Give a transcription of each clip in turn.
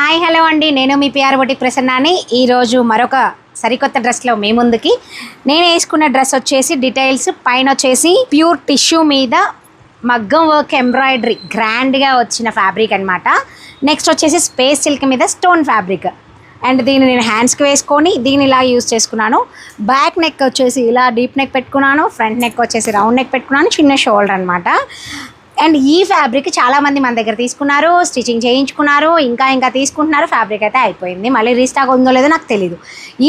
Hi hello అండి, నేను మీ PR boutique ప్రసన్నాని. ఈరోజు మరొక సరికొత్త డ్రెస్లో మీ ముందుకి. నేను వేసుకున్న డ్రెస్ వచ్చేసి డీటెయిల్స్ పైన వచ్చేసి ప్యూర్ టిష్యూ మీద మగ్గం వర్క్ ఎంబ్రాయిడరీ గ్రాండ్గా వచ్చిన ఫ్యాబ్రిక్ అనమాట. నెక్స్ట్ వచ్చేసి స్పేస్ సిల్క్ మీద స్టోన్ ఫ్యాబ్రిక్. అండ్ దీన్ని నేను హ్యాండ్స్కి వేసుకొని దీన్ని ఇలా యూజ్ చేసుకున్నాను. బ్యాక్ నెక్ వచ్చేసి ఇలా డీప్ నెక్ పెట్టుకున్నాను, ఫ్రంట్ నెక్ వచ్చేసి రౌండ్ నెక్ పెట్టుకున్నాను, చిన్న షోల్డర్ అనమాట. అండ్ ఈ ఫ్యాబ్రిక్ చాలామంది మన దగ్గర తీసుకున్నారు, స్టిచ్చింగ్ చేయించుకున్నారు, ఇంకా తీసుకుంటున్నారు. ఫ్యాబ్రిక్ అయితే అయిపోయింది, మళ్ళీ రీస్టాక్ ఉందో లేదో నాకు తెలీదు.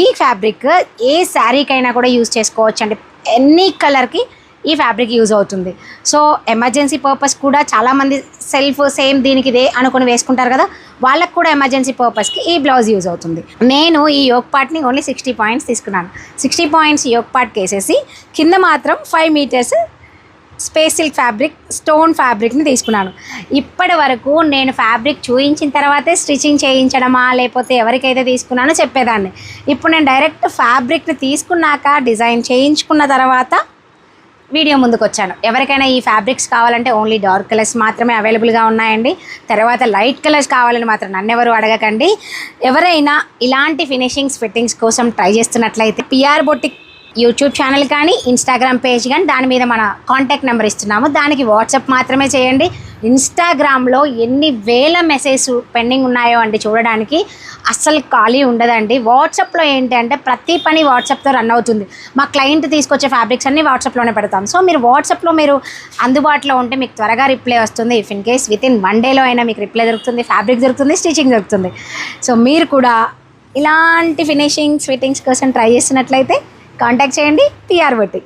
ఈ ఫ్యాబ్రిక్ ఏ శారీకైనా కూడా యూజ్ చేసుకోవచ్చు అండి. ఎనీ కలర్కి ఈ ఫ్యాబ్రిక్ యూజ్ అవుతుంది. సో ఎమర్జెన్సీ పర్పస్ కూడా చాలామంది సెల్ఫ్ సేమ్ దీనికి ఇదే అనుకుని వేసుకుంటారు కదా, వాళ్ళకు కూడా ఎమర్జెన్సీ పర్పస్కి ఈ బ్లౌజ్ యూజ్ అవుతుంది. నేను ఈ యోక్ పార్ట్ని ఓన్లీ 60 పాయింట్స్ తీసుకున్నాను. 60 పాయింట్స్ యోక్ పార్ట్కి వేసేసి కింద మాత్రం 5 metres space silk fabric stone ఫ్యాబ్రిక్ని తీసుకున్నాను. ఇప్పటి వరకు నేను ఫ్యాబ్రిక్ చూయించిన తర్వాతే స్టిచ్చింగ్ చేయించడమా లేకపోతే ఎవరికైతే తీసుకున్నానో చెప్పేదాన్ని. ఇప్పుడు నేను డైరెక్ట్ ఫ్యాబ్రిక్ని తీసుకున్నాక డిజైన్ చేయించుకున్న తర్వాత వీడియో ముందుకు వచ్చాను. ఎవరికైనా ఈ ఫ్యాబ్రిక్స్ కావాలంటే ఓన్లీ డార్క్ కలర్స్ మాత్రమే అవైలబుల్గా ఉన్నాయండి. తర్వాత లైట్ కలర్స్ కావాలని మాత్రం నన్నెవరు అడగకండి. ఎవరైనా ఇలాంటి ఫినిషింగ్స్ ఫిట్టింగ్స్ కోసం ట్రై చేస్తున్నట్లయితే పిఆర్ బొటిక్ యూట్యూబ్ ఛానల్ కానీ ఇన్స్టాగ్రామ్ పేజ్ కానీ దాని మీద మన కాంటాక్ట్ నెంబర్ ఇస్తున్నాము, దానికి వాట్సాప్ మాత్రమే చేయండి. ఇన్స్టాగ్రామ్లో ఎన్ని వేల మెసేజ్ పెండింగ్ ఉన్నాయో అండి చూడడానికి అస్సలు ఖాళీ ఉండదండి. వాట్సాప్లో ఏంటి అంటే ప్రతి పని వాట్సాప్తో రన్ అవుతుంది. మా క్లయింట్ తీసుకొచ్చే ఫ్యాబ్రిక్స్ అన్నీ వాట్సాప్లోనే పెడతాం. సో మీరు వాట్సాప్లో మీరు అందుబాటులో ఉంటే మీకు త్వరగా రిప్లై వస్తుంది. ఇఫ్ ఇన్ కేస్ వితిన్ 1 డేలో అయినా మీకు రిప్లై దొరుకుతుంది, ఫ్యాబ్రిక్ దొరుకుతుంది, స్టిచ్చింగ్ దొరుకుతుంది. సో మీరు కూడా ఇలాంటి ఫిట్టింగ్స్ కోసం ట్రై చేస్తున్నట్లయితే కాంటాక్ట్ చేయండి పిఆర్ బొటిక్.